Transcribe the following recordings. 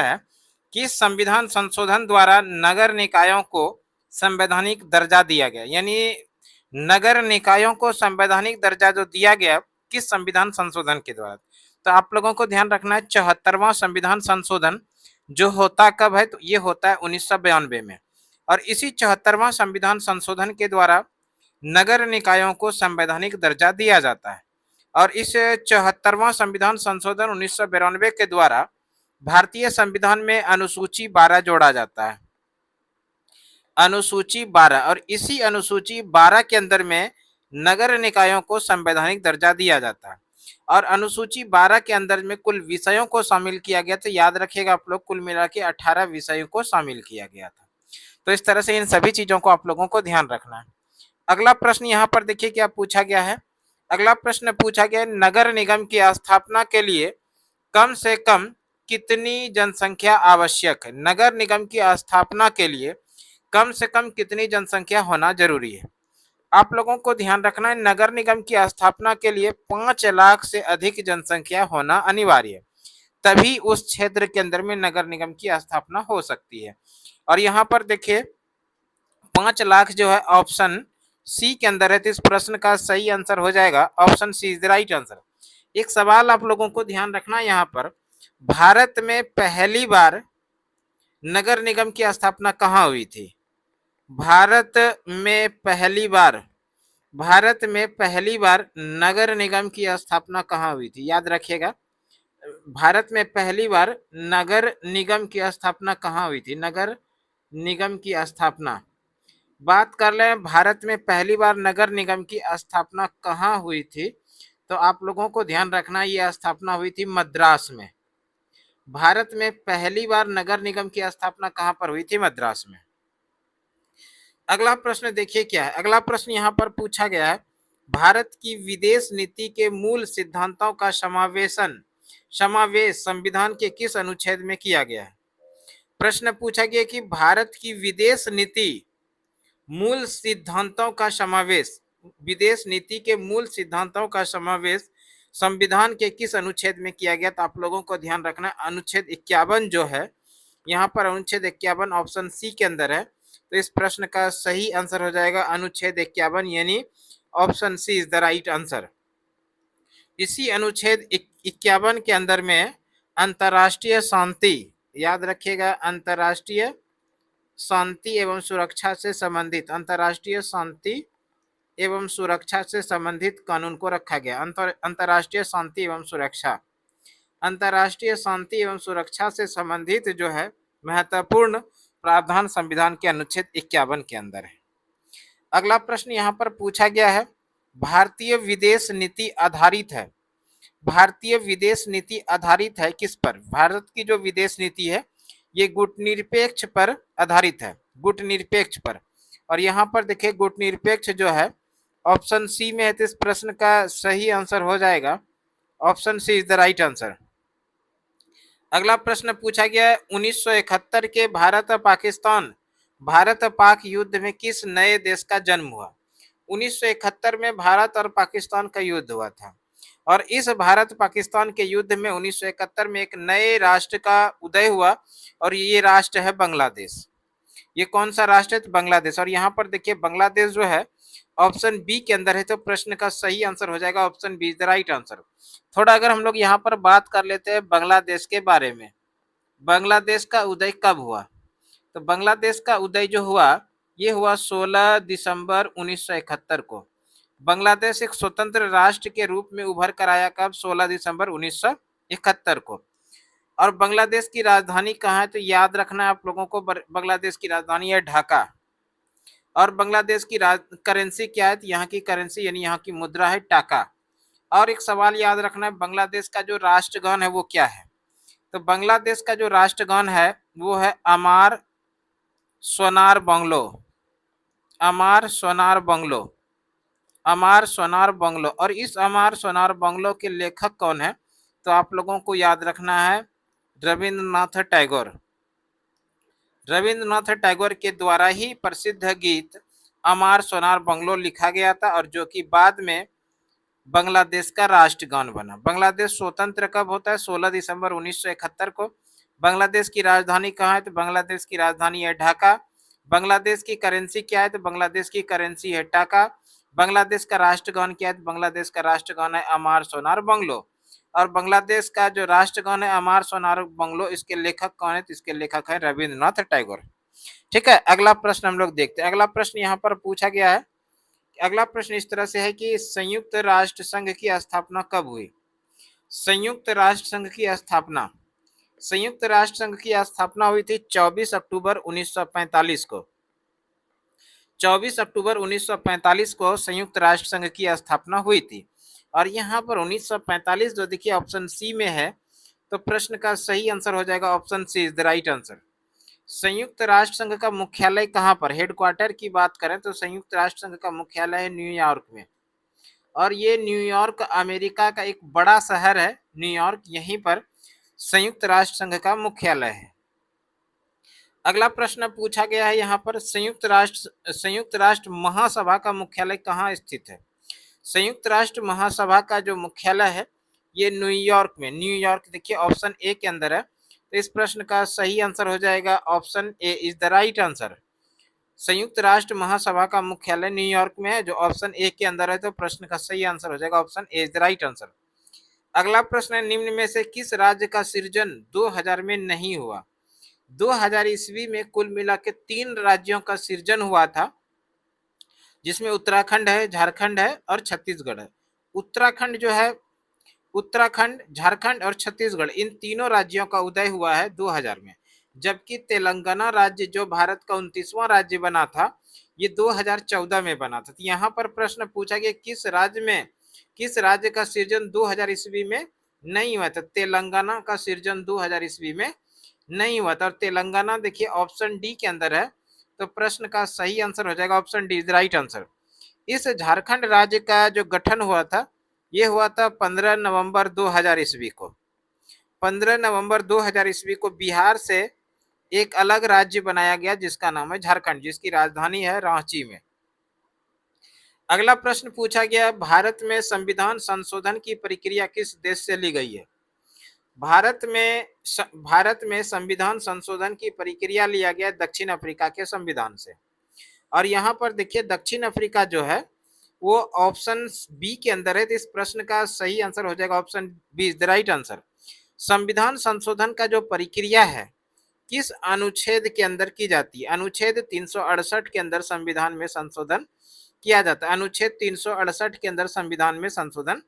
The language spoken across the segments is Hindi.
है कि संविधान संशोधन द्वारा नगर निकायों को संवैधानिक दर्जा दिया गया, यानी नगर निकायों को संवैधानिक दर्जा जो दिया गया किस संविधान संशोधन के द्वारा। तो आप लोगों को ध्यान रखना है 74वां संविधान संशोधन जो होता कब है, तो ये होता है 1992 में। और इसी 74वां संविधान संशोधन के द्वारा नगर निकायों को संवैधानिक दर्जा दिया जाता है। और इस 74वां संविधान संशोधन 1992 के द्वारा भारतीय संविधान में अनुसूची 12 जोड़ा जाता है, अनुसूची 12, और इसी अनुसूची 12 के अंदर में नगर निकायों को संवैधानिक दर्जा दिया जाता है। और अनुसूची 12 के अंदर में कुल विषयों को शामिल किया गया, तो याद रखिएगा आप लोग, कुल मिला के 18 विषयों को शामिल किया गया था। तो इस तरह से इन सभी चीजों को आप लोगों को ध्यान रखना है। अगला प्रश्न यहाँ पर देखिए क्या पूछा गया है। अगला प्रश्न पूछा गया है, नगर निगम की स्थापना के लिए कम से कम कितनी जनसंख्या आवश्यक है। नगर निगम की स्थापना के लिए कम से कम कितनी जनसंख्या होना जरूरी है। आप लोगों को ध्यान रखना है, नगर निगम की स्थापना के लिए 5 लाख से अधिक जनसंख्या होना अनिवार्य है, तभी उस क्षेत्र के अंदर में नगर निगम की स्थापना हो सकती है। और यहाँ पर देखिए 5 लाख जो है ऑप्शन सी के अंदर है, तो इस प्रश्न का सही आंसर हो जाएगा option C is the right answer. एक सवाल आप लोगों को ध्यान रखना है, यहाँ पर भारत में पहली बार नगर निगम की स्थापना कहाँ हुई थी। भारत में पहली बार नगर निगम की स्थापना कहाँ हुई थी, याद रखिएगा। भारत में पहली बार नगर निगम की स्थापना कहाँ हुई थी। नगर निगम की स्थापना बात कर लें, भारत में पहली बार नगर निगम की स्थापना कहाँ हुई थी, तो आप लोगों को ध्यान रखना ये स्थापना हुई थी मद्रास में। भारत में पहली बार नगर निगम की स्थापना कहाँ पर हुई थी, मद्रास में। अगला प्रश्न देखिए क्या है। अगला प्रश्न यहाँ पर पूछा गया है, भारत की विदेश नीति के मूल सिद्धांतों का समावेश संविधान के किस अनुच्छेद में किया गया है। प्रश्न पूछा गया कि भारत की विदेश नीति मूल सिद्धांतों का समावेश, विदेश नीति के मूल सिद्धांतों का समावेश संविधान के किस अनुच्छेद में किया गया। तो आप लोगों को ध्यान रखना अनुच्छेद 51 जो है, यहाँ पर अनुच्छेद 51 ऑप्शन सी के अंदर है, तो इस प्रश्न का सही आंसर हो जाएगा अनुच्छेद 51, यानी option C is the right answer. इसी अनुच्छेद 51 के अंदर में अंतर्राष्ट्रीय शांति, याद रखिएगा, अंतर्राष्ट्रीय शांति एवं सुरक्षा से संबंधित, अंतर्राष्ट्रीय शांति एवं सुरक्षा से संबंधित कानून को रखा गया। अंतर्राष्ट्रीय शांति एवं सुरक्षा, अंतर्राष्ट्रीय शांति एवं सुरक्षा से संबंधित जो है महत्वपूर्ण प्रावधान संविधान के अनुच्छेद 51 के अंदर है। अगला प्रश्न यहाँ पर पूछा गया है, भारतीय विदेश नीति आधारित है, भारतीय विदेश नीति आधारित है किस पर। भारत की जो विदेश नीति है ये गुटनिरपेक्ष पर आधारित है, गुटनिरपेक्ष पर। और यहाँ पर देखिए गुटनिरपेक्ष जो है ऑप्शन सी में है, तो इस प्रश्न का सही आंसर हो जाएगा option C is the right answer. अगला प्रश्न पूछा गया है, 1971 के भारत पाक युद्ध में किस नए देश का जन्म हुआ। 1971 में भारत और पाकिस्तान का युद्ध हुआ था, और इस भारत पाकिस्तान के युद्ध में 1971 में एक नए राष्ट्र का उदय हुआ, और ये राष्ट्र है बांग्लादेश। ये कौन सा राष्ट्र है, तो बांग्लादेश। और यहाँ पर देखिए बांग्लादेश जो है ऑप्शन बी के अंदर है, तो प्रश्न का सही आंसर हो जाएगा option B is the right answer. थोड़ा अगर हम लोग यहाँ पर बात कर लेते हैं बांग्लादेश के बारे में, बांग्लादेश का उदय कब हुआ, तो बांग्लादेश का उदय जो हुआ ये हुआ 16 दिसंबर 1971 को। बांग्लादेश एक स्वतंत्र राष्ट्र के रूप में उभर कर आया कब, 16 दिसंबर 1971 को। और बांग्लादेश की राजधानी कहाँ है, तो याद रखना है आप लोगों को, बांग्लादेश की राजधानी है ढाका। और बांग्लादेश की करेंसी क्या है, तो यहाँ की करेंसी यानी यहाँ की मुद्रा है टाका। और एक सवाल याद रखना है, बांग्लादेश का जो राष्ट्रगान है वो क्या है, तो बांग्लादेश का जो राष्ट्रगान है वो है अमार सोनार बंगलो, अमार सोनार बंगलो, अमार सोनार बंगलो। और इस अमार सोनार बंगलो के लेखक कौन है, तो आप लोगों को याद रखना है रविंद्रनाथ टैगोर। रविंद्रनाथ टैगोर के द्वारा ही प्रसिद्ध गीत अमार सोनार बंगलो लिखा गया था, और जो कि बाद में बांग्लादेश का राष्ट्रगान बना। बांग्लादेश स्वतंत्र कब होता है, 16 दिसंबर 1971 को। बांग्लादेश की राजधानी कहाँ है? तो बांग्लादेश की राजधानी है ढाका। बांग्लादेश की करेंसी क्या है? तो बांग्लादेश की करेंसी है टाका। बांग्लादेश का राष्ट्रगान क्या है? तो बांग्लादेश का राष्ट्रगान है अमार सोनार बंगलो। और बांग्लादेश का जो राष्ट्रगान है अमार सोनार बंगलो, इसके लेखक कौन है? तो इसके लेखक है रविंद्रनाथ टैगोर। ठीक है, अगला प्रश्न हम लोग देखते हैं। अगला प्रश्न यहाँ पर पूछा गया है। अगला प्रश्न इस तरह से है कि संयुक्त राष्ट्र संघ की स्थापना कब हुई? संयुक्त राष्ट्र संघ की स्थापना, संयुक्त राष्ट्र संघ की स्थापना हुई थी 24 अक्टूबर 1945 को। 24 अक्टूबर 1945 को संयुक्त राष्ट्र संघ की स्थापना हुई थी। और यहाँ पर 1945 जो देखिए ऑप्शन सी में है, तो प्रश्न का सही आंसर हो जाएगा option C is the right answer. संयुक्त राष्ट्र संघ का मुख्यालय कहाँ पर? हेडक्वार्टर की बात करें तो संयुक्त राष्ट्र संघ का मुख्यालय है न्यूयॉर्क में। और ये न्यूयॉर्क अमेरिका का एक बड़ा शहर है न्यूयॉर्क, यहीं पर संयुक्त राष्ट्र संघ का मुख्यालय है। अगला प्रश्न पूछा गया है यहाँ पर, संयुक्त राष्ट्र महासभा का मुख्यालय कहाँ स्थित है? संयुक्त राष्ट्र महासभा का जो मुख्यालय है ये न्यूयॉर्क में, न्यूयॉर्क देखिए ऑप्शन ए के अंदर है। तो इस प्रश्न का सही आंसर हो जाएगा option A is the right answer. संयुक्त राष्ट्र महासभा का मुख्यालय न्यूयॉर्क में है, जो ऑप्शन ए के अंदर है, तो प्रश्न का सही आंसर हो जाएगा option A is the right answer. अगला प्रश्न है, निम्न में से किस राज्य का सृजन 2000 में नहीं हुआ? 2000 ईस्वी में कुल मिला के 3 राज्यों का सृजन हुआ था, जिसमें उत्तराखंड है, झारखंड है और छत्तीसगढ़ है। उत्तराखंड जो है, उत्तराखंड, झारखंड और छत्तीसगढ़, इन तीनों राज्यों का उदय हुआ है 2000 में। जबकि तेलंगाना राज्य जो भारत का 29वां राज्य बना था, ये 2014 में बना था। तो यहाँ पर प्रश्न पूछा गया किस राज्य का सृजन 2000 ईस्वी में नहीं हुआ था? तेलंगाना का सृजन 2000 ईस्वी में नहीं हुआ था। और तेलंगाना देखिए ऑप्शन डी के अंदर है, तो प्रश्न का सही आंसर हो जाएगा option D is right answer. इस झारखंड राज्य का जो गठन हुआ था, ये हुआ था 15 नवंबर 2000 ईस्वी को। 15 नवंबर 2000 ईस्वी को बिहार से एक अलग राज्य बनाया गया जिसका नाम है झारखंड, जिसकी राजधानी है रांची में। अगला प्रश्न पूछा गया, भारत में संविधान संशोधन की प्रक्रिया किस देश से ली गई है? भारत में संविधान संशोधन की प्रक्रिया लिया गया दक्षिण अफ्रीका के संविधान से। और यहाँ पर देखिए दक्षिण अफ्रीका जो है वो ऑप्शन बी के अंदर है, तो इस प्रश्न का सही आंसर हो जाएगा option B is the right answer. संविधान संशोधन का जो प्रक्रिया है किस अनुच्छेद के अंदर की जाती है? अनुच्छेद 368 के अंदर संविधान में संशोधन किया जाता है। अनुच्छेद 368 के अंदर संविधान में संशोधन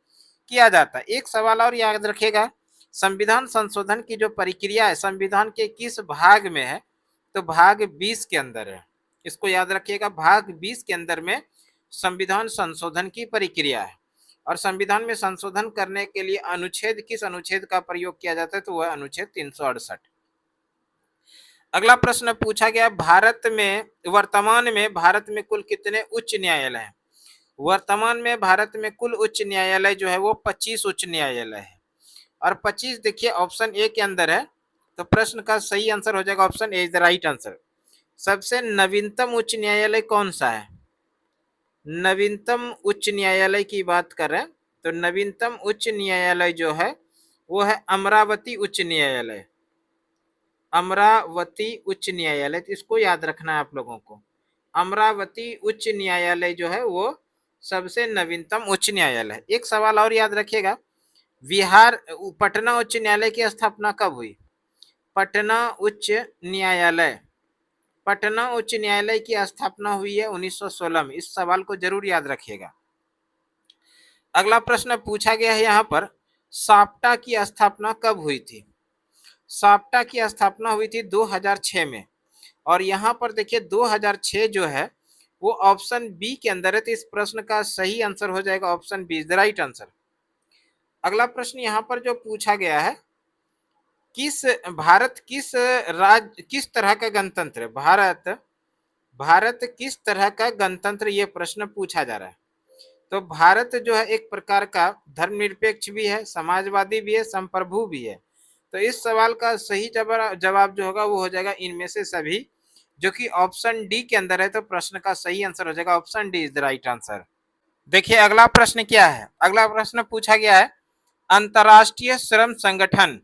किया जाता है। एक सवाल और याद रखेगा, संविधान संशोधन की जो प्रक्रिया है संविधान के किस भाग में है? तो भाग 20 के अंदर है। इसको याद रखिएगा, भाग 20 के अंदर में संविधान संशोधन की प्रक्रिया है। और संविधान में संशोधन करने के लिए किस अनुच्छेद का प्रयोग किया जाता है? तो वह अनुच्छेद 368। अगला प्रश्न पूछा गया, वर्तमान में भारत में कुल कितने उच्च न्यायालय हैं? वर्तमान में भारत में कुल उच्च न्यायालय जो है वो 25 उच्च न्यायालय है। और 25 देखिए ऑप्शन ए के अंदर है, तो प्रश्न का सही आंसर हो जाएगा option A is the right answer. सबसे नवीनतम उच्च न्यायालय कौन सा है? नवीनतम उच्च न्यायालय की बात करें तो नवीनतम उच्च न्यायालय जो है वो है अमरावती उच्च न्यायालय। अमरावती उच्च न्यायालय, तो इसको याद रखना है आप लोगों को। अमरावती उच्च न्यायालय जो है वो सबसे नवीनतम उच्च न्यायालय है। एक सवाल और याद रखिएगा, पटना उच्च न्यायालय की स्थापना कब हुई? पटना उच्च न्यायालय, पटना उच्च न्यायालय की स्थापना हुई है 1916 में। इस सवाल को जरूर याद रखिएगा। अगला प्रश्न पूछा गया है यहाँ पर, साप्टा की स्थापना कब हुई थी? साप्टा की स्थापना हुई थी 2006 में। और यहाँ पर देखिए 2006 जो है वो ऑप्शन बी के अंदर है, तो इस प्रश्न का सही आंसर हो जाएगा option B is the right answer. अगला प्रश्न यहाँ पर जो पूछा गया है, भारत किस तरह का गणतंत्र है? भारत किस तरह का गणतंत्र, ये प्रश्न पूछा जा रहा है। तो भारत जो है एक प्रकार का धर्मनिरपेक्ष भी है, समाजवादी भी है, संप्रभु भी है। तो इस सवाल का सही जवाब जो होगा वो हो जाएगा इनमें से सभी, जो कि ऑप्शन डी के अंदर है। तो प्रश्न का सही आंसर हो जाएगा option D is the right answer. देखिए अगला प्रश्न क्या है, अगला प्रश्न पूछा गया है, अंतर्राष्ट्रीय श्रम संगठन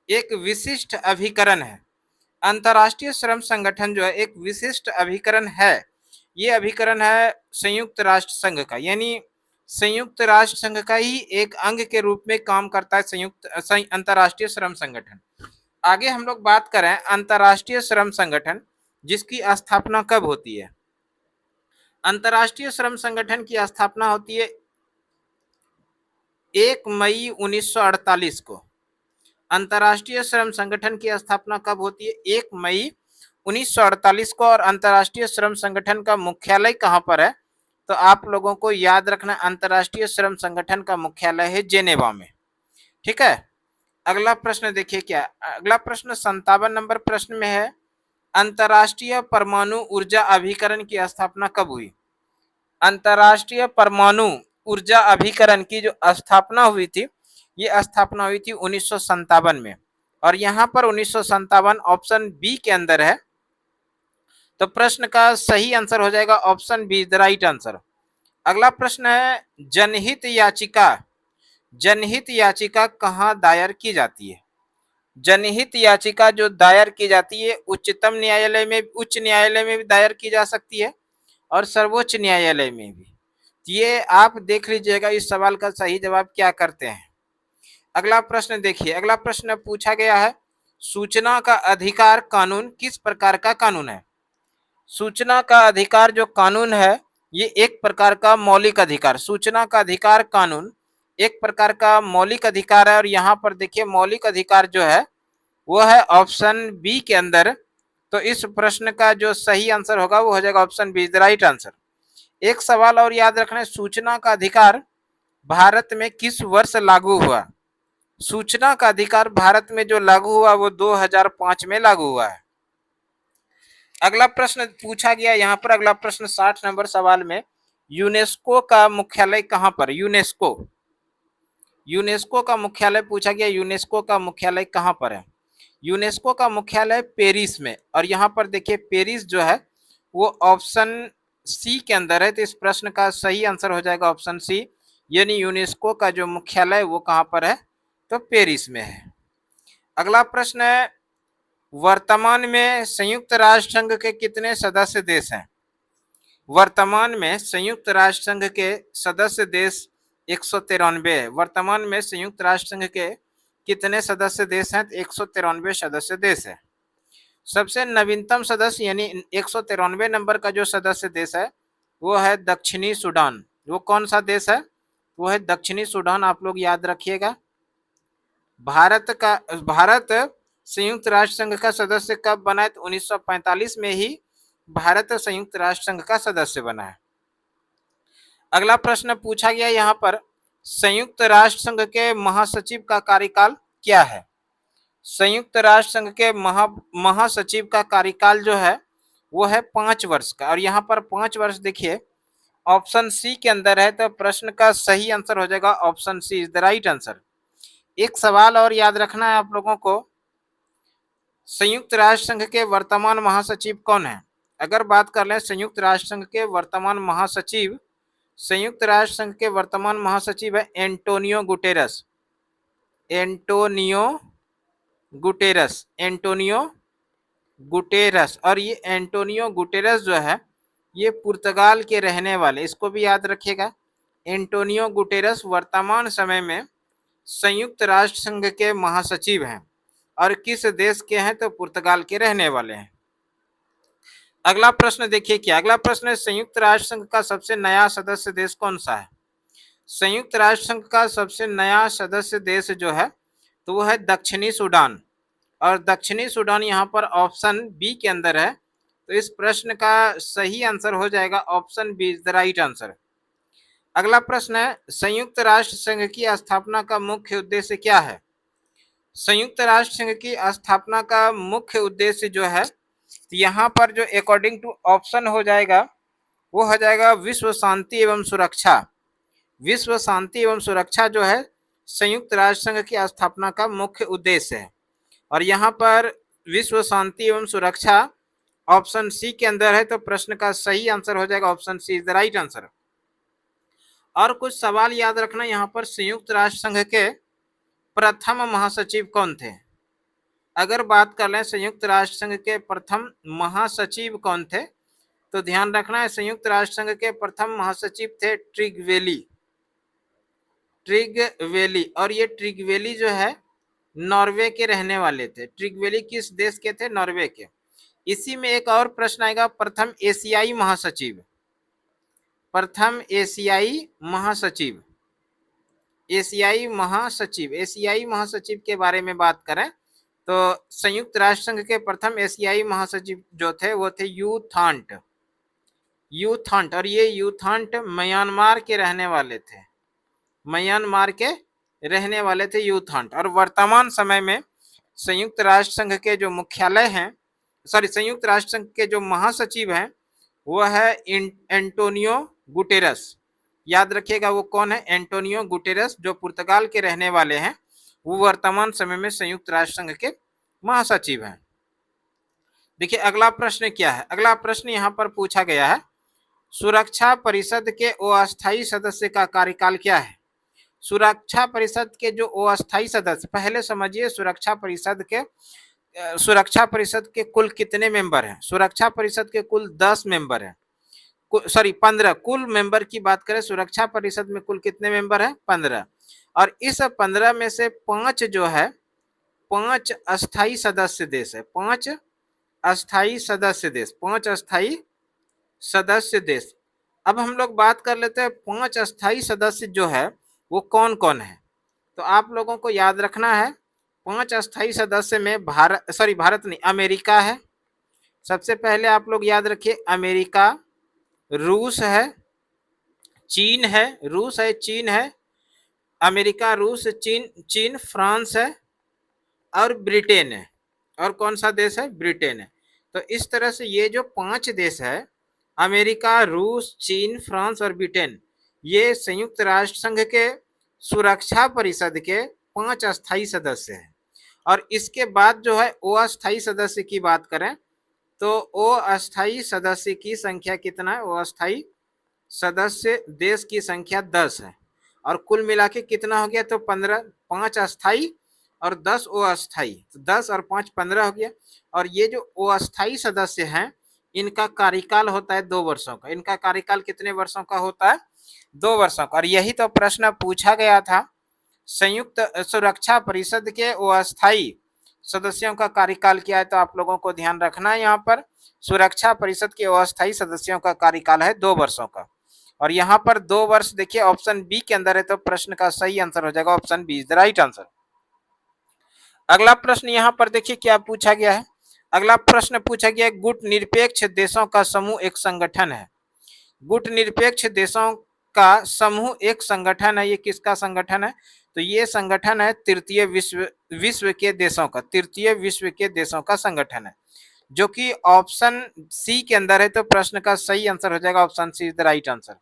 एक विशिष्ट अभिकरण है। अंतर्राष्ट्रीय श्रम संगठन जो है एक विशिष्ट अभिकरण है। ये अभिकरण है संयुक्त राष्ट्र संघ का, यानी संयुक्त राष्ट्र संघ का ही एक अंग के रूप में काम करता है अंतर्राष्ट्रीय श्रम संगठन। आगे हम लोग बात करें अंतर्राष्ट्रीय श्रम संगठन जिसकी स्थापना कब होती है। अंतर्राष्ट्रीय श्रम संगठन की स्थापना होती है 1 मई 1948 को। अंतर्राष्ट्रीय श्रम संगठन की स्थापना कब होती है? 1 मई 1948 को। और अंतर्राष्ट्रीय श्रम संगठन का मुख्यालय कहाँ पर है? तो आप लोगों को याद रखना, अंतर्राष्ट्रीय श्रम संगठन का मुख्यालय है जेनेवा में। ठीक है। अगला प्रश्न देखिए क्या, अगला प्रश्न 57 नंबर प्रश्न में है, अंतर्राष्ट्रीय परमाणु ऊर्जा अभिकरण की स्थापना कब हुई? अंतर्राष्ट्रीय परमाणु ऊर्जा अभिकरण की जो स्थापना हुई थी, ये स्थापना हुई थी 1957 में। और यहाँ पर 1957 ऑप्शन बी के अंदर है, तो प्रश्न का सही आंसर हो जाएगा option B, the right answer. अगला प्रश्न है, जनहित याचिका कहाँ दायर की जाती है? जनहित याचिका जो दायर की जाती है उच्च न्यायालय में भी दायर की जा सकती है और सर्वोच्च न्यायालय में भी। ये आप देख लीजिएगा इस सवाल का सही जवाब क्या करते हैं। अगला प्रश्न देखिए, अगला प्रश्न पूछा गया है, सूचना का अधिकार कानून किस प्रकार का कानून है? सूचना का अधिकार जो कानून है ये एक प्रकार का मौलिक अधिकार, सूचना का अधिकार कानून एक प्रकार का मौलिक अधिकार है। और यहाँ पर देखिए मौलिक अधिकार जो है वो है ऑप्शन बी के अंदर। तो इस प्रश्न का जो सही आंसर होगा वो हो जाएगा option B, the right answer. एक सवाल और याद रखना है, सूचना का अधिकार भारत में किस वर्ष लागू हुआ? सूचना का अधिकार भारत में जो लागू हुआ वो 2005 में लागू हुआ है। अगला प्रश्न पूछा गया यहाँ पर, अगला प्रश्न 60 नंबर सवाल में, यूनेस्को का मुख्यालय कहाँ पर? यूनेस्को का मुख्यालय पूछा गया, यूनेस्को का मुख्यालय कहाँ पर है? यूनेस्को का मुख्यालय पेरिस में। और यहाँ पर देखिए पेरिस जो है वो ऑप्शन सी के अंदर है, तो इस प्रश्न का सही आंसर हो जाएगा ऑप्शन सी, यानी यूनेस्को का जो मुख्यालय वो कहाँ पर है? तो पेरिस में है। अगला प्रश्न है, वर्तमान में संयुक्त राष्ट्र संघ के कितने सदस्य देश हैं? वर्तमान में संयुक्त राष्ट्र संघ के सदस्य देश 193 है। वर्तमान में संयुक्त राष्ट्र संघ के कितने सदस्य देश हैं? 193 सदस्य देश है। सबसे नवीनतम सदस्य यानी 193 नंबर का जो सदस्य देश है वो है दक्षिणी सूडान। वो कौन सा देश है? वो है दक्षिणी सूडान, आप लोग याद रखिएगा। भारत संयुक्त राष्ट्र संघ का सदस्य कब बना है? तो 1945 में ही भारत संयुक्त राष्ट्र संघ का सदस्य बना है। अगला प्रश्न पूछा गया यहाँ पर, संयुक्त राष्ट्र संघ के महासचिव का कार्यकाल क्या है? संयुक्त राष्ट्र संघ के महासचिव का कार्यकाल जो है वो है 5 वर्ष का। और यहाँ पर 5 वर्ष देखिए ऑप्शन सी के अंदर है, तो प्रश्न का सही आंसर हो जाएगा option C, is the right answer. एक सवाल और याद रखना है आप लोगों को, संयुक्त राष्ट्र संघ के वर्तमान महासचिव कौन है? अगर बात कर लें संयुक्त राष्ट्र संघ के वर्तमान महासचिव, संयुक्त राष्ट्र संघ के वर्तमान महासचिव है एंटोनियो गुटेरस। और ये एंटोनियो गुटेरस जो है ये पुर्तगाल के रहने वाले, इसको भी याद रखिएगा। एंटोनियो गुटेरस वर्तमान समय में संयुक्त राष्ट्र संघ के महासचिव हैं और किस देश के हैं? तो पुर्तगाल के रहने वाले हैं। अगला प्रश्न देखिए क्या, अगला प्रश्न है, संयुक्त राष्ट्र संघ का सबसे नया सदस्य देश कौन सा है? संयुक्त राष्ट्र संघ का सबसे नया सदस्य देश जो है तो वो है दक्षिणी सूडान। और दक्षिणी सूडान यहाँ पर ऑप्शन बी के अंदर है, तो इस प्रश्न का सही आंसर हो जाएगा option B, the right answer. अगला प्रश्न है, संयुक्त राष्ट्र संघ की स्थापना का मुख्य उद्देश्य क्या है? संयुक्त राष्ट्र संघ की स्थापना का मुख्य उद्देश्य जो है यहाँ पर जो अकॉर्डिंग टू ऑप्शन हो जाएगा वो हो जाएगा विश्व शांति एवं सुरक्षा। विश्व शांति एवं सुरक्षा जो है संयुक्त राष्ट्र संघ की स्थापना का मुख्य उद्देश्य है। और यहाँ पर विश्व शांति एवं सुरक्षा ऑप्शन सी के अंदर है, तो प्रश्न का सही आंसर हो जाएगा option C, is the right answer. और कुछ सवाल याद रखना, यहाँ पर संयुक्त राष्ट्र संघ के प्रथम महासचिव कौन थे? अगर बात कर लें संयुक्त राष्ट्र संघ के प्रथम महासचिव कौन थे, तो ध्यान रखना है संयुक्त राष्ट्र संघ के प्रथम महासचिव थे ट्रिगवेली। ट्रिगवेली, और ये ट्रिगवेली जो है नॉर्वे के रहने वाले थे। ट्रिगवेली किस देश के थे? नॉर्वे के। इसी में एक और प्रश्न आएगा, प्रथम एशियाई महासचिव। प्रथम एशियाई महासचिव, एशियाई महासचिव, एशियाई महासचिव के बारे में बात करें तो संयुक्त राष्ट्र संघ के प्रथम एशियाई महासचिव जो थे वो थे यू थांट। यू थांट, और ये यू थांट म्यांमार के रहने वाले थे। म्यांमार के रहने वाले थे यू थांट। और वर्तमान समय में संयुक्त राष्ट्र संघ के जो मुख्यालय हैं, संयुक्त राष्ट्र संघ के जो महासचिव हैं वो है एंटोनियो गुटेरस। याद रखिएगा वो कौन है? एंटोनियो गुटेरस, जो पुर्तगाल के रहने वाले हैं। वो वर्तमान समय में संयुक्त राष्ट्र संघ के महासचिव हैं। देखिए अगला प्रश्न क्या है। अगला प्रश्न यहाँ पर पूछा गया है, सुरक्षा परिषद के अस्थायी सदस्य का कार्यकाल क्या है? सुरक्षा परिषद के जो अस्थायी सदस्य, पहले समझिए सुरक्षा परिषद के कुल कितने मेंबर हैं? सुरक्षा परिषद के कुल 10 मेंबर हैं, 15। कुल मेंबर की बात करें सुरक्षा परिषद में कुल कितने मेंबर हैं? 15। और इस 15 में से 5 जो है 5 अस्थायी सदस्य देश है। 5 अस्थायी सदस्य देश, 5 अस्थायी सदस्य देश। अब हम लोग बात कर लेते हैं 5 अस्थायी सदस्य जो है वो कौन कौन है। तो आप लोगों को याद रखना है 5 अस्थायी सदस्य में भारत नहीं, अमेरिका है। सबसे पहले आप लोग याद रखिए अमेरिका, रूस है, चीन है, रूस है, चीन है, अमेरिका, रूस, चीन, फ्रांस है और ब्रिटेन है। और कौन सा देश है? ब्रिटेन है। तो इस तरह से ये जो 5 देश है, अमेरिका, रूस, चीन, फ्रांस और ब्रिटेन, ये संयुक्त राष्ट्र संघ के सुरक्षा परिषद के 5 अस्थायी सदस्य हैं। और इसके बाद जो है अस्थायी सदस्य की बात करें तो अस्थायी सदस्य की संख्या कितना है? अस्थायी सदस्य देश की संख्या 10 है। और कुल मिला के कितना हो गया? तो 15, 5 अस्थायी और 10 अस्थायी, तो 10 और 5 15 हो गया। और ये जो अस्थायी सदस्य हैं इनका कार्यकाल होता है 2 वर्षों का। इनका कार्यकाल कितने वर्षों का होता है? 2 वर्षों का। और यही तो प्रश्न पूछा गया था, संयुक्त सुरक्षा परिषद के अस्थायी सदस्यों का कार्यकाल क्या है? तो आप लोगों को ध्यान रखना है, यहाँ पर सुरक्षा परिषद के अस्थायी सदस्यों का कार्यकाल है 2 वर्षों का। और यहाँ पर 2 वर्ष देखिए ऑप्शन बी के अंदर है, तो प्रश्न का सही आंसर हो जाएगा option B is the right answer. अगला प्रश्न यहाँ पर देखिए क्या पूछा गया है। अगला प्रश्न पूछा गया है, गुट निरपेक्ष देशों का समूह एक संगठन है। गुट निरपेक्ष देशों का समूह एक संगठन है। ये किसका संगठन है? तो ये संगठन है तृतीय विश्व के देशों का, तृतीय विश्व के देशों का संगठन है, जो कि ऑप्शन सी के अंदर है। तो प्रश्न का सही आंसर हो जाएगा option C is the right answer.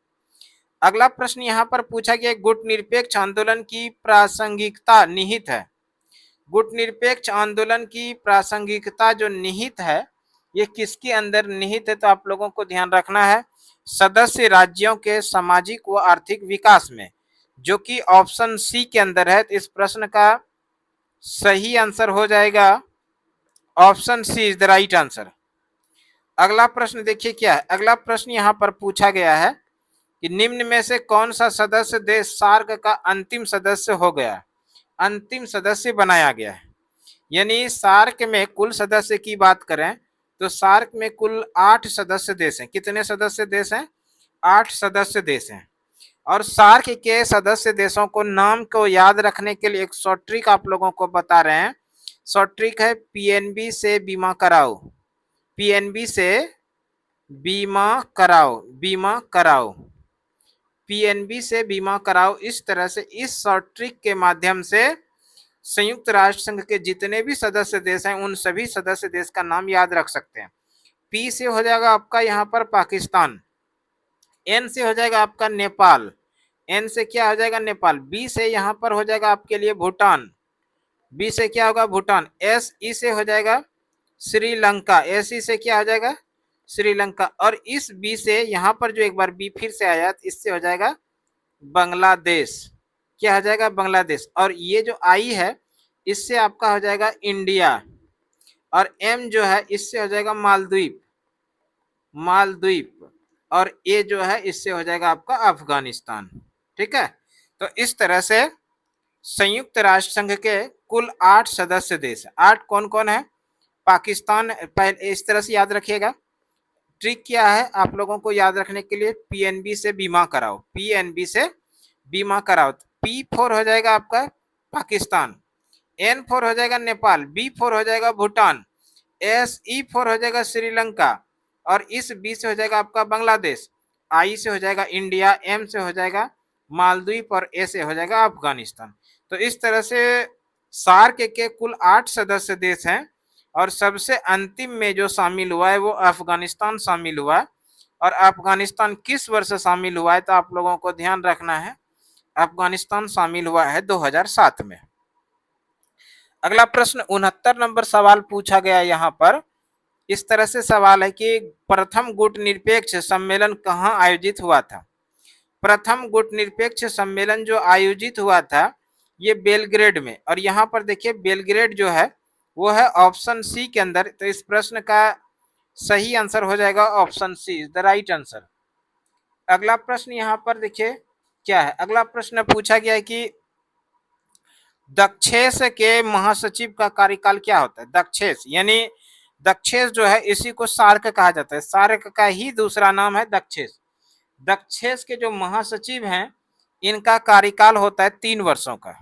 अगला प्रश्न यहाँ पर पूछा गया, गुट निरपेक्ष आंदोलन की प्रासंगिकता निहित है। गुट निरपेक्ष आंदोलन की प्रासंगिकता जो निहित है ये किसके अंदर निहित है? तो आप लोगों को ध्यान रखना है सदस्य राज्यों के सामाजिक व आर्थिक विकास में, जो कि ऑप्शन सी के अंदर है। तो इस प्रश्न का सही आंसर हो जाएगा option C is the right answer. अगला प्रश्न देखिए क्या है। अगला प्रश्न यहाँ पर पूछा गया है कि निम्न में से कौन सा सदस्य देश सार्क का अंतिम सदस्य हो गया, अंतिम सदस्य बनाया गया है। यानी सार्क में कुल सदस्य की बात करें तो सार्क में कुल 8 सदस्य देश हैं। कितने सदस्य देश हैं? 8 सदस्य देश हैं। और सार्क के सदस्य देशों को नाम को याद रखने के लिए एक शॉर्ट ट्रिक आप लोगों को बता रहे हैं। शॉर्ट ट्रिक है पीएनबी से बीमा कराओ, पीएनबी से बीमा कराओ, बीमा कराओ, पीएनबी से बीमा कराओ। इस तरह से इस शॉर्ट ट्रिक के माध्यम से संयुक्त राष्ट्र संघ के जितने भी सदस्य देश हैं उन सभी सदस्य देश का नाम याद रख सकते हैं। पी से हो जाएगा आपका यहाँ पर पाकिस्तान, एन से हो जाएगा आपका नेपाल, एन से क्या हो जाएगा? नेपाल। बी से यहाँ पर हो जाएगा आपके लिए भूटान, बी से क्या होगा? भूटान। एस ई से हो जाएगा श्रीलंका, एस ई से क्या हो जाएगा? श्रीलंका। और इस बी से यहाँ पर जो एक बार बी फिर से आया इससे हो जाएगा बांग्लादेश। क्या हो जाएगा? बांग्लादेश। और ये जो आई है इससे आपका हो जाएगा इंडिया, और एम जो है इससे हो जाएगा मालदीव, मालदीव, और ए जो है इससे हो जाएगा आपका अफगानिस्तान। ठीक है, तो इस तरह से संयुक्त राष्ट्र संघ के कुल 8 सदस्य देश, 8 कौन कौन है? पाकिस्तान, पहले इस तरह से याद रखिएगा। ट्रिक क्या है आप लोगों को याद रखने के लिए? पीएनबी से बीमा कराओ, पीएनबी से बीमा कराओ। पी फोर हो जाएगा आपका पाकिस्तान, एन फोर हो जाएगा नेपाल, बी फोर हो जाएगा भूटान, एस ई फोर हो जाएगा श्रीलंका, और इस बी से हो जाएगा आपका बांग्लादेश, आई से हो जाएगा इंडिया, एम से हो जाएगा मालदीव, और ए से हो जाएगा अफगानिस्तान। तो इस तरह से सार्क के कुल 8 सदस्य देश हैं, और सबसे अंतिम में जो शामिल हुआ है वो अफगानिस्तान शामिल हुआ है। और अफगानिस्तान किस वर्ष शामिल हुआ है? तो आप लोगों को ध्यान रखना है, अफगानिस्तान शामिल हुआ है 2007 में। अगला प्रश्न 69 नंबर सवाल पूछा गया यहाँ पर। इस तरह से सवाल है कि प्रथम गुट निरपेक्ष सम्मेलन कहाँ आयोजित हुआ था? प्रथम गुट निरपेक्ष सम्मेलन जो आयोजित हुआ था ये बेलग्रेड में, और यहाँ पर देखिए बेलग्रेड जो है वो है ऑप्शन सी के अंदर। तो इस प्रश्न का सही आंसर हो जाएगा option C is the right answer. अगला प्रश्न यहाँ पर देखिए क्या है। अगला प्रश्न पूछा गया है कि दक्षेस के महासचिव का कार्यकाल क्या होता है? दक्षेस यानी दक्षेस जो है इसी को सार्क कहा जाता है, सार्क का ही दूसरा नाम है दक्षेस। दक्षेस के जो महासचिव हैं इनका कार्यकाल होता है 3 वर्षों का।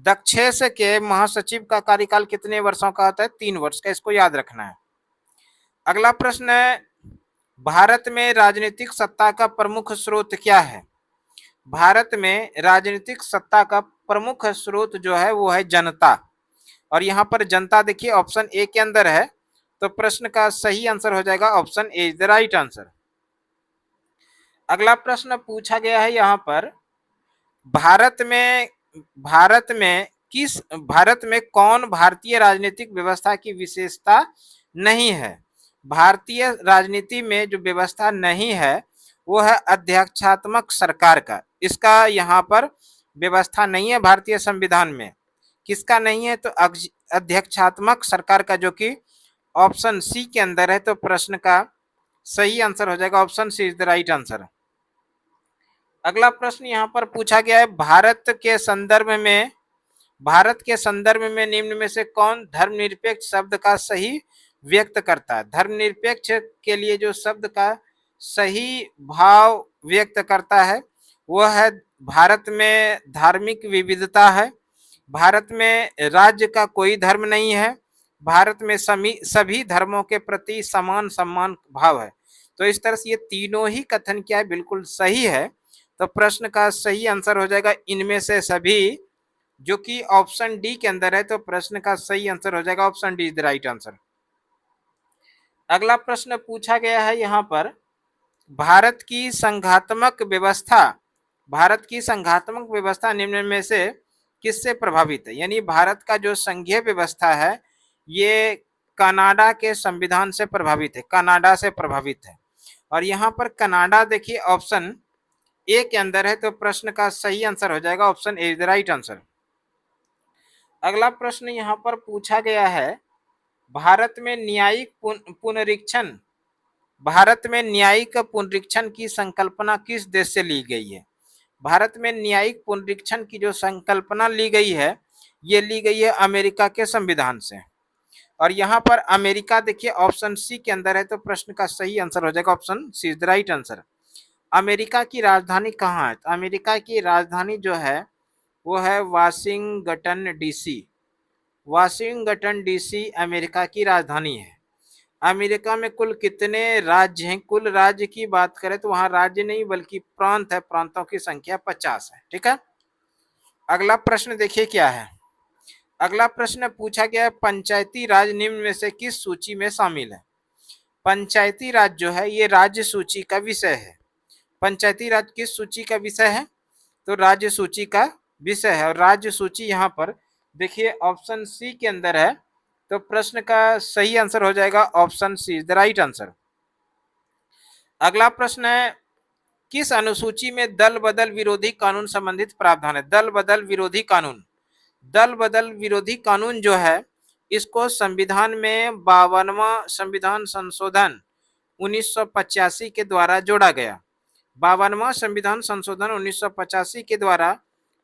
दक्षेस के महासचिव का कार्यकाल कितने वर्षों का होता है? 3 वर्ष का, इसको याद रखना है। अगला प्रश्न है भारत में राजनीतिक सत्ता का प्रमुख स्रोत क्या है? भारत में राजनीतिक सत्ता का प्रमुख स्रोत जो है वो है जनता, और यहाँ पर जनता देखिए ऑप्शन ए के अंदर है, तो प्रश्न का सही आंसर हो जाएगा option A is the right answer. अगला प्रश्न पूछा गया है यहाँ पर भारत में भारत में कौन भारतीय राजनीतिक व्यवस्था की विशेषता नहीं है? भारतीय राजनीति में जो व्यवस्था नहीं है वो है अध्यक्षात्मक सरकार का। इसका यहाँ पर व्यवस्था नहीं है भारतीय संविधान में। किसका नहीं है? तो अध्यक्षात्मक सरकार का, जो कि ऑप्शन सी के अंदर है। तो प्रश्न का सही आंसर हो जाएगा option C is the right answer. अगला प्रश्न यहाँ पर पूछा गया है भारत के संदर्भ में निम्न में से कौन धर्मनिरपेक्ष शब्द का सही व्यक्त करता है? धर्मनिरपेक्ष के लिए जो शब्द का सही भाव व्यक्त करता है वह है भारत में धार्मिक विविधता है, भारत में राज्य का कोई धर्म नहीं है, भारत में सभी धर्मों के प्रति समान सम्मान भाव है। तो इस तरह से ये तीनों ही कथन क्या है? बिल्कुल सही है। तो प्रश्न का सही आंसर हो जाएगा इनमें से सभी, जो कि ऑप्शन डी के अंदर है। तो प्रश्न का सही आंसर हो जाएगा option D is the right answer. अगला प्रश्न पूछा गया है यहाँ पर भारत की संघात्मक व्यवस्था निम्न में से किससे प्रभावित है? यानी भारत का जो संघीय व्यवस्था है ये कनाडा के संविधान से प्रभावित है, कनाडा से प्रभावित है। और यहाँ पर कनाडा देखिए ऑप्शन ए के अंदर है। तो प्रश्न का सही आंसर हो जाएगा option A is the right answer. अगला प्रश्न यहाँ पर पूछा गया है भारत में न्यायिक पुनरीक्षण की संकल्पना किस देश से ली गई है? भारत में न्यायिक पुनरीक्षण की जो संकल्पना ली गई है ये ली गई है अमेरिका के संविधान से। और यहाँ पर अमेरिका देखिए ऑप्शन सी के अंदर है। तो प्रश्न का सही आंसर हो जाएगा option C is the right answer. America की राजधानी कहाँ है? तो अमेरिका की राजधानी जो है वो है Washington DC. Washington DC America की राजधानी है। अमेरिका में कुल कितने राज्य हैं? कुल राज्य की बात करें तो वहां राज्य नहीं बल्कि प्रांत है, प्रांतों की संख्या 50 है। ठीक है, अगला प्रश्न देखिए क्या है। अगला प्रश्न पूछा गया है पंचायती राज निम्न में से किस सूची में शामिल है? पंचायती राज जो है ये राज्य सूची का विषय है। पंचायती राज किस सूची का विषय है? तो राज्य सूची का विषय है। और राज्य सूची यहाँ पर देखिए ऑप्शन सी के अंदर है। तो प्रश्न का सही आंसर हो जाएगा option C is the right answer. अगला प्रश्न है किस अनुसूची में दल बदल विरोधी कानून संबंधित प्रावधान है? दल बदल विरोधी कानून जो है इसको संविधान में 52वां संविधान संशोधन 1985 के द्वारा जोड़ा गया। 52वां संविधान संशोधन 1985 के द्वारा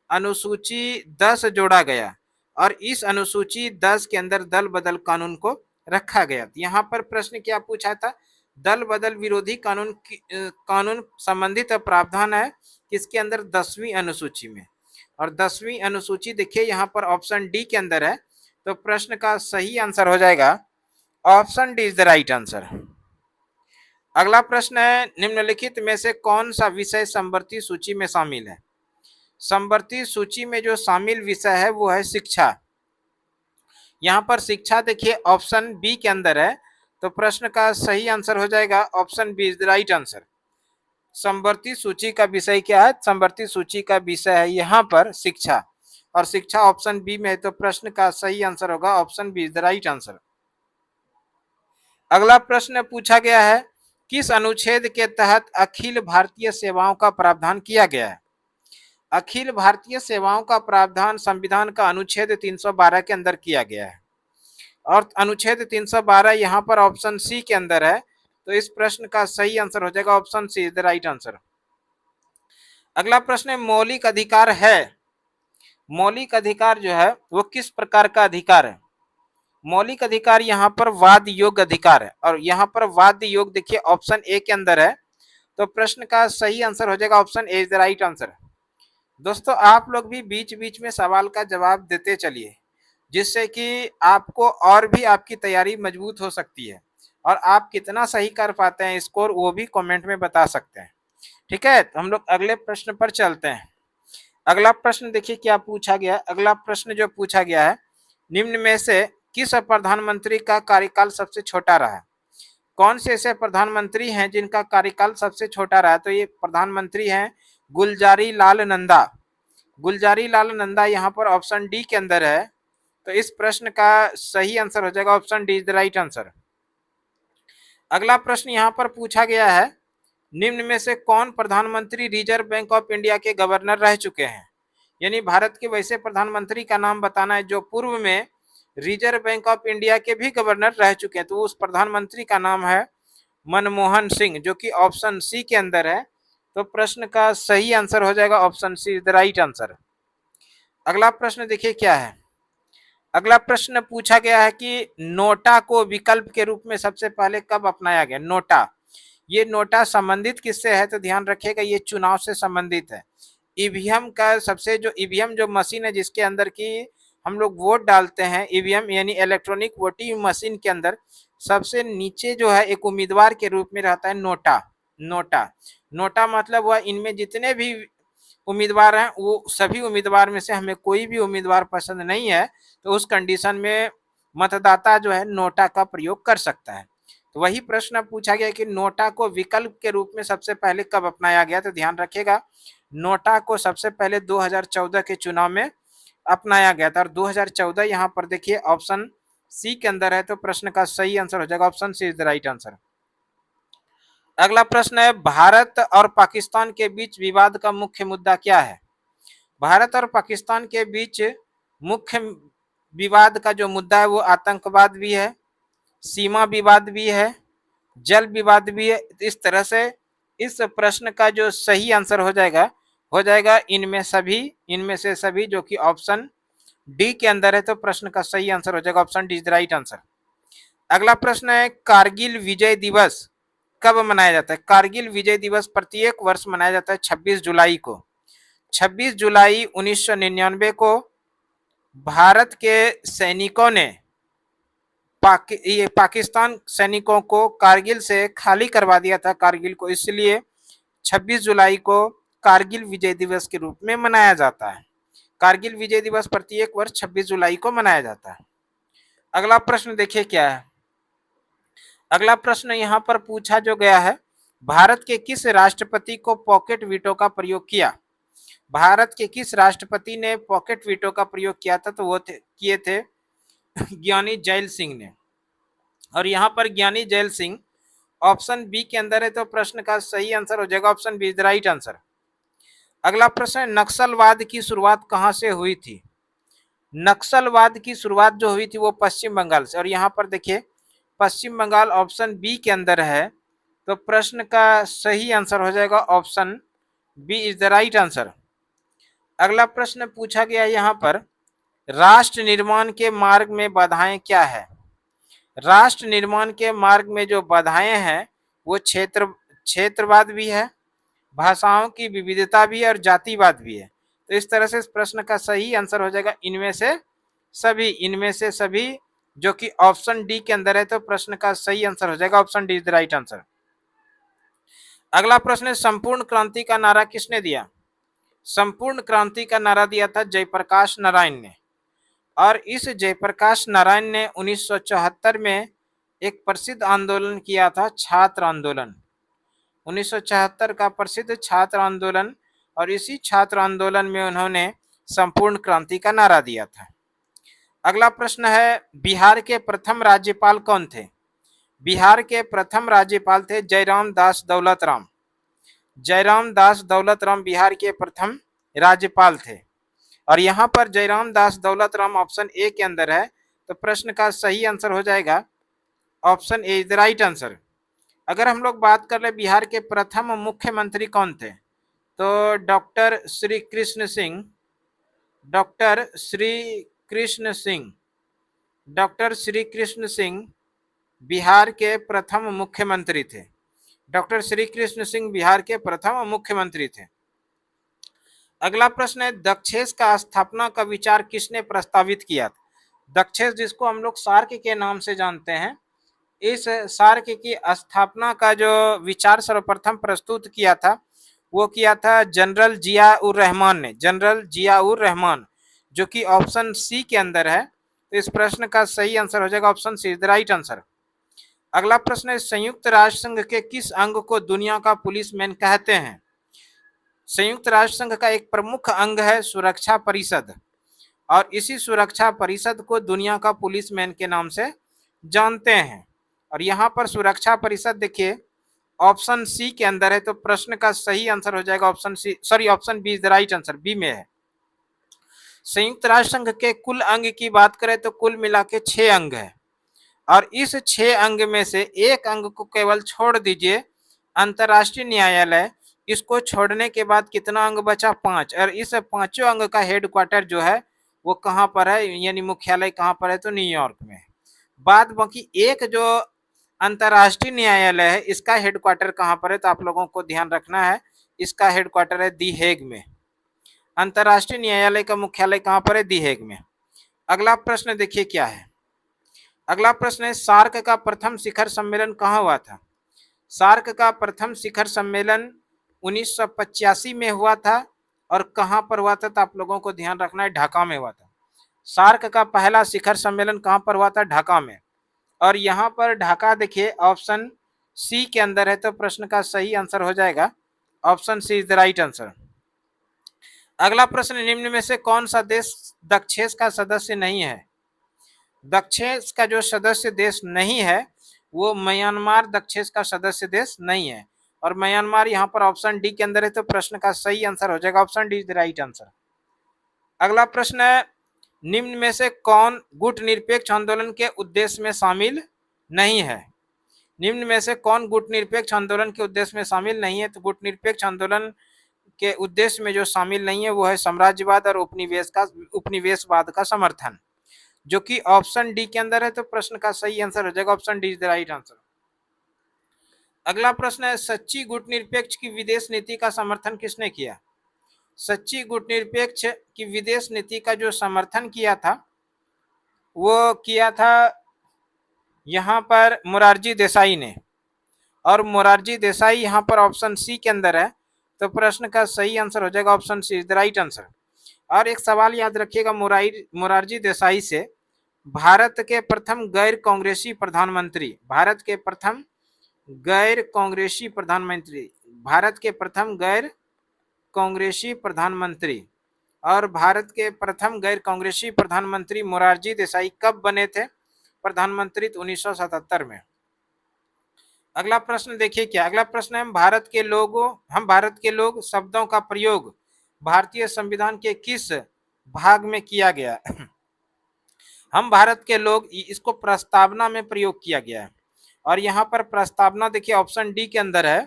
अनुसूची 10 जोड़ा गया और इस अनुसूची 10 के अंदर दल बदल कानून को रखा गया। यहाँ पर प्रश्न क्या पूछा था? दल बदल विरोधी कानून संबंधित प्रावधान है किसके अंदर? 10वीं अनुसूची में। और 10वीं अनुसूची देखिए यहाँ पर ऑप्शन डी के अंदर है, तो प्रश्न का सही आंसर हो जाएगा option D is the right answer. अगला प्रश्न है, निम्नलिखित में से कौन सा विषय समवर्ती सूची में शामिल है? समवर्ती सूची में जो शामिल विषय है वो है शिक्षा। यहाँ पर शिक्षा देखिए ऑप्शन बी के अंदर है, तो प्रश्न का सही आंसर हो जाएगा option B is the right answer. समवर्ती सूची का विषय क्या है? समवर्ती सूची का विषय है यहाँ पर शिक्षा, और शिक्षा ऑप्शन बी में है, तो प्रश्न का सही आंसर होगा option B is the right answer. अगला प्रश्न पूछा गया है, किस अनुच्छेद के तहत अखिल भारतीय सेवाओं का प्रावधान किया गया है? अखिल भारतीय सेवाओं का प्रावधान संविधान का अनुच्छेद 312 के अंदर किया गया है, और अनुच्छेद 312 यहाँ पर ऑप्शन सी के अंदर है, तो इस प्रश्न का सही आंसर हो जाएगा option C is the right answer. अगला प्रश्न है, मौलिक अधिकार है। मौलिक अधिकार जो है वो किस प्रकार का अधिकार है? मौलिक अधिकार यहाँ पर वाद योग्य अधिकार है, और यहाँ पर वाद योग्य देखिए ऑप्शन ए के अंदर है, तो प्रश्न का सही आंसर हो जाएगा option A is the right answer. दोस्तों आप लोग भी बीच बीच में सवाल का जवाब देते चलिए, जिससे कि आपको और भी आपकी तैयारी मजबूत हो सकती है, और आप कितना सही कर पाते हैं स्कोर वो भी कमेंट में बता सकते हैं। ठीक है, तो हम लोग अगले प्रश्न पर चलते हैं। अगला प्रश्न देखिए क्या पूछा गया। अगला प्रश्न जो पूछा गया है, निम्न में से किस प्रधानमंत्री का कार्यकाल सबसे छोटा रहा है? कौन से ऐसे प्रधानमंत्री हैं जिनका कार्यकाल सबसे छोटा रहा? तो ये प्रधानमंत्री हैं गुलजारी लाल नंदा। गुलजारी लाल नंदा यहाँ पर ऑप्शन डी के अंदर है, तो इस प्रश्न का सही आंसर हो जाएगा option D is the right answer. अगला प्रश्न यहाँ पर पूछा गया है, निम्न में से कौन प्रधानमंत्री रिजर्व बैंक ऑफ इंडिया के गवर्नर रह चुके हैं? यानी भारत के वैसे प्रधानमंत्री का नाम बताना है जो पूर्व में रिजर्व बैंक ऑफ इंडिया के भी गवर्नर रह चुके हैं, तो उस प्रधानमंत्री का नाम है मनमोहन सिंह, जो कि ऑप्शन सी के अंदर है, तो प्रश्न का सही आंसर हो जाएगा option C is the right answer. अगला प्रश्न देखिए क्या है। अगला प्रश्न पूछा गया है कि नोटा को विकल्प के रूप में सबसे पहले कब अपनाया गया? नोटा, ये नोटा संबंधित किससे है? तो ध्यान रखिएगा ये चुनाव से संबंधित है। ईवीएम का सबसे जो ईवीएम जो मशीन है जिसके अंदर की हम लोग वोट डालते हैं, ईवीएम यानी इलेक्ट्रॉनिक वोटिंग मशीन के अंदर सबसे नीचे जो है एक उम्मीदवार के रूप में रहता है नोटा। नोटा नोटा मतलब वह इनमें जितने भी उम्मीदवार हैं वो सभी उम्मीदवार में से हमें कोई भी उम्मीदवार पसंद नहीं है, तो उस कंडीशन में मतदाता जो है नोटा का प्रयोग कर सकता है। तो वही प्रश्न पूछा गया कि नोटा को विकल्प के रूप में सबसे पहले कब अपनाया गया? तो ध्यान रखिएगा नोटा को सबसे पहले 2014 के चुनाव में अपनाया गया था, और 2014 यहाँ पर देखिए ऑप्शन सी के अंदर है, तो प्रश्न का सही आंसर हो जाएगा option C is the right answer. अगला प्रश्न है, भारत और पाकिस्तान के बीच विवाद का मुख्य मुद्दा क्या है? भारत और पाकिस्तान के बीच मुख्य विवाद का जो मुद्दा है वो आतंकवाद भी है, सीमा विवाद भी है, जल विवाद भी है। इस तरह से इस प्रश्न का जो सही आंसर हो जाएगा इनमें से सभी, जो कि ऑप्शन डी के अंदर है, तो प्रश्न का सही आंसर हो जाएगा option D is the right answer. अगला प्रश्न है, कारगिल विजय दिवस कब मनाया जाता है? कारगिल विजय दिवस प्रत्येक वर्ष मनाया जाता है 26 जुलाई को। 26 जुलाई 1999 को भारत के सैनिकों ने पाकिस्तान सैनिकों को कारगिल से खाली करवा दिया था कारगिल को, इसलिए 26 जुलाई को कारगिल विजय दिवस के रूप में मनाया जाता है। कारगिल विजय दिवस प्रत्येक वर्ष 26 जुलाई को मनाया जाता है। अगला प्रश्न देखिए क्या है। अगला प्रश्न यहाँ पर पूछा जो गया है, भारत के किस राष्ट्रपति को पॉकेट वीटो का प्रयोग किया? भारत के किस राष्ट्रपति ने पॉकेट वीटो का प्रयोग किया था? तो वो किए थे ज्ञानी जैल सिंह ने, और यहाँ पर ज्ञानी जैल सिंह ऑप्शन बी के अंदर है, तो प्रश्न का सही आंसर हो जाएगा option B is the right answer. अगला प्रश्न, नक्सलवाद की शुरुआत कहाँ से हुई थी? नक्सलवाद की शुरुआत जो हुई थी वो पश्चिम बंगाल से, और यहाँ पर देखिए पश्चिम बंगाल ऑप्शन बी के अंदर है, तो प्रश्न का सही आंसर हो जाएगा option B is the right answer. अगला प्रश्न पूछा गया यहाँ पर, राष्ट्र निर्माण के मार्ग में बाधाएं क्या है? राष्ट्र निर्माण के मार्ग में जो बाधाएं हैं वो क्षेत्रवाद भी है, भाषाओं की विविधता भी है और जातिवाद भी है। तो इस तरह से इस प्रश्न का सही आंसर हो जाएगा इनमें से सभी, जो कि ऑप्शन डी के अंदर है। तो प्रश्न का सही आंसर हो जाएगा option D is the right answer. अगला प्रश्न है, संपूर्ण क्रांति का नारा किसने दिया? संपूर्ण क्रांति का नारा दिया था जयप्रकाश नारायण ने, और इस जयप्रकाश नारायण ने 1974 में एक प्रसिद्ध आंदोलन किया था, छात्र आंदोलन। 1974 का प्रसिद्ध छात्र आंदोलन, और इसी छात्र आंदोलन में उन्होंने संपूर्ण क्रांति का नारा दिया था। अगला प्रश्न है, बिहार के प्रथम राज्यपाल कौन थे? बिहार के प्रथम राज्यपाल थे जयराम दास दौलत राम। जयराम दास दौलत राम बिहार के प्रथम राज्यपाल थे, और यहाँ पर जयराम दास दौलत राम ऑप्शन ए के अंदर है। तो प्रश्न का सही आंसर हो जाएगा option A is the right answer. अगर हम लोग बात कर ले बिहार के प्रथम मुख्यमंत्री कौन थे, तो doctor Shri Krishna Singh, doctor Shri Krishna Singh, doctor Shri Krishna Singh Bihar के प्रथम मुख्यमंत्री थे। डॉक्टर श्री कृष्ण सिंह बिहार के प्रथम मुख्यमंत्री थे। अगला प्रश्न है, दक्षेस का स्थापना का विचार किसने प्रस्तावित किया था? दक्षेस जिसको हम लोग सार्क के नाम से जानते हैं, इस सार्क की स्थापना का जो विचार सर्वप्रथम प्रस्तुत किया था वो किया था जनरल जिया उर रहमान ने, जनरल जिया उर रहमान, जो कि ऑप्शन सी के अंदर है। तो इस प्रश्न का सही आंसर हो जाएगा option C is the right answer. अगला प्रश्न है, संयुक्त राष्ट्र संघ के किस अंग को दुनिया का पुलिसमैन कहते हैं? संयुक्त राष्ट्र संघ का एक प्रमुख अंग है सुरक्षा परिषद, और इसी सुरक्षा परिषद को दुनिया का पुलिसमैन के नाम से जानते हैं। और यहाँ पर सुरक्षा परिषद देखिए ऑप्शन सी के अंदर है। तो प्रश्न का सही आंसर हो जाएगा option B is the right answer, B में है। संयुक्त राष्ट्र संघ के कुल अंग की बात करें तो कुल मिला के 6 अंग है, और इस 6 अंग में से एक अंग को केवल छोड़ दीजिए, अंतर्राष्ट्रीय न्यायालय, इसको छोड़ने के बाद कितना अंग बचा? 5। और इस 5 अंग का हेडक्वार्टर जो है वो कहाँ पर है, यानी मुख्यालय कहाँ पर है? तो न्यूयॉर्क में है। बाद बाकी एक जो अंतर्राष्ट्रीय न्यायालय है इसका हेडक्वार्टर कहाँ पर है? तो आप लोगों को ध्यान रखना है, इसका हेडक्वार्टर है दी हेग में। अंतर्राष्ट्रीय न्यायालय का मुख्यालय कहाँ पर है? दी हेग में। अगला प्रश्न देखिए क्या है। अगला प्रश्न है, सार्क का प्रथम शिखर सम्मेलन कहाँ हुआ था? सार्क का प्रथम शिखर सम्मेलन 1985 में हुआ था, और कहाँ पर हुआ था? तो आप लोगों को ध्यान रखना है, ढाका में हुआ था। सार्क का पहला शिखर सम्मेलन कहाँ पर हुआ था? ढाका में। और यहाँ पर ढाका देखिए ऑप्शन सी के अंदर है। तो प्रश्न का सही आंसर हो जाएगा option C is the right answer. अगला प्रश्न, निम्न में से कौन सा देश दक्षेस का सदस्य नहीं है? दक्षेस का जो सदस्य देश नहीं है वो म्यांमार दक्षेस का सदस्य देश नहीं है, और म्यांमार यहाँ पर ऑप्शन डी के अंदर है। तो प्रश्न का सही आंसर हो जाएगा option D is the right answer. अगला प्रश्न है, निम्न में से कौन गुटनिरपेक्ष आंदोलन के उद्देश्य में शामिल नहीं है? निम्न में से कौन गुटनिरपेक्ष आंदोलन के उद्देश्य में शामिल नहीं है? तो गुटनिरपेक्ष आंदोलन के उद्देश्य में जो शामिल नहीं है वो है साम्राज्यवाद और उपनिवेशवाद का समर्थन, जो कि ऑप्शन डी के अंदर है। तो प्रश्न का सही आंसर हो जाएगा option D is the right answer. अगला प्रश्न है, सच्ची गुटनिरपेक्ष की विदेश नीति का समर्थन किसने किया? सच्ची गुटनिरपेक्ष की विदेश नीति का जो समर्थन किया था वो किया था यहाँ पर मोरारजी देसाई ने, और मोरारजी देसाई यहाँ पर ऑप्शन सी के अंदर है। तो प्रश्न का सही आंसर हो जाएगा option C is the right answer. और एक सवाल याद रखिएगा मोरारजी देसाई से, भारत के प्रथम गैर कांग्रेसी प्रधानमंत्री, भारत के प्रथम गैर कांग्रेसी प्रधानमंत्री, भारत के प्रथम गैर कांग्रेसी प्रधानमंत्री, और भारत के प्रथम गैर कांग्रेसी प्रधानमंत्री मोरारजी देसाई कब बने थे प्रधानमंत्री? 1977 में। अगला प्रश्न देखिए क्या, अगला प्रश्न है, हम भारत के लोग शब्दों का प्रयोग भारतीय संविधान के किस भाग में किया गया? हम भारत के लोग, इसको प्रस्तावना में प्रयोग किया गया है। और यहाँ पर प्रस्तावना देखिए ऑप्शन डी के अंदर है,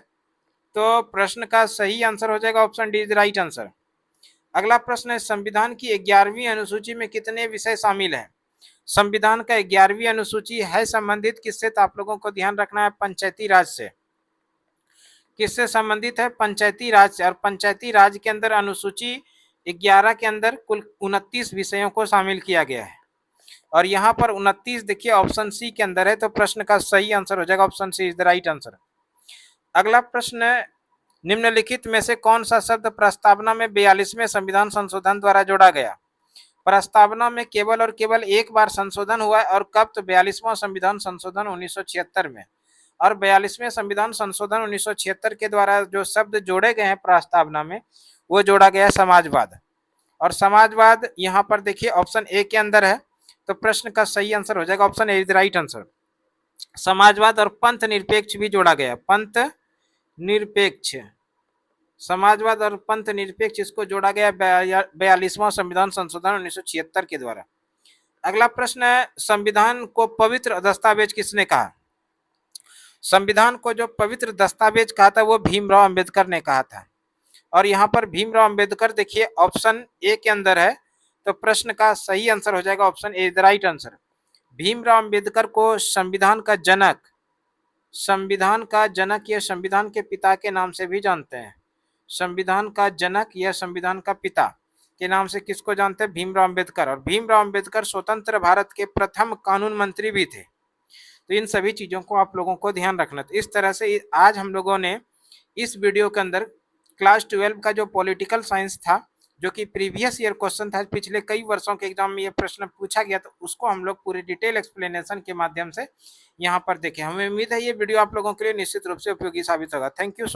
तो प्रश्न का सही आंसर हो जाएगा option D is right answer. अगला प्रश्न है, संविधान की 11वीं अनुसूची में कितने विषय शामिल हैं? संविधान का 11वीं अनुसूची है संबंधित किससे? तो आप लोगों को ध्यान रखना है पंचायती राज से। किससे संबंधित है? पंचायती राज से। और पंचायती राज के अंदर अनुसूची 11 के अंदर कुल 29 विषयों को शामिल किया गया है। और यहाँ पर 29 देखिए ऑप्शन सी के अंदर है, तो प्रश्न का सही आंसर हो जाएगा option C is the right answer. अगला प्रश्न है, निम्नलिखित में से कौन सा शब्द प्रस्तावना में 42वें संविधान संशोधन द्वारा जोड़ा गया? प्रस्तावना में केवल और केवल एक बार संशोधन हुआ है, और कब? तो 42वां संविधान संशोधन 1976 में। और 42वें संविधान संशोधन 1976 के द्वारा जो शब्द जोड़े गए हैं प्रस्तावना में, वो जोड़ा गया समाजवाद। और समाजवाद यहाँ पर देखिए ऑप्शन ए के अंदर है, तो प्रश्न का सही आंसर हो जाएगा option A is the right answer. समाजवाद और पंथ निरपेक्ष भी जोड़ा गया, पंथ निरपेक्ष, समाजवाद और पंथ निरपेक्ष इसको जोड़ा गया 42वां संविधान संशोधन 1976 के द्वारा। अगला प्रश्न है, संविधान को पवित्र दस्तावेज किसने कहा? संविधान को जो पवित्र दस्तावेज कहा था वो भीमराव अंबेडकर ने कहा था। और यहाँ पर भीमराव अंबेडकर देखिए ऑप्शन ए के अंदर है, तो प्रश्न का सही आंसर हो जाएगा option A the right answer. Bhimrao Ambedkar को संविधान का जनक, संविधान का जनक या संविधान के पिता के नाम से भी जानते हैं। संविधान का जनक या संविधान का पिता के नाम से किसको जानते हैं? भीमराव अंबेडकर। और भीमराव अंबेडकर स्वतंत्र भारत के प्रथम कानून मंत्री भी थे। तो इन सभी चीजों को आप लोगों को ध्यान रखना। तो इस तरह से आज हम लोगों ने इस वीडियो के अंदर क्लास 12 का जो पॉलिटिकल साइंस था, जो कि प्रीवियस ईयर क्वेश्चन था, पिछले कई वर्षों के एग्जाम में ये प्रश्न पूछा गया, तो उसको हम लोग पूरे डिटेल एक्सप्लेनेशन के माध्यम से यहाँ पर देखें। हमें उम्मीद है ये वीडियो आप लोगों के लिए निश्चित रूप से उपयोगी साबित होगा। Thank you so much.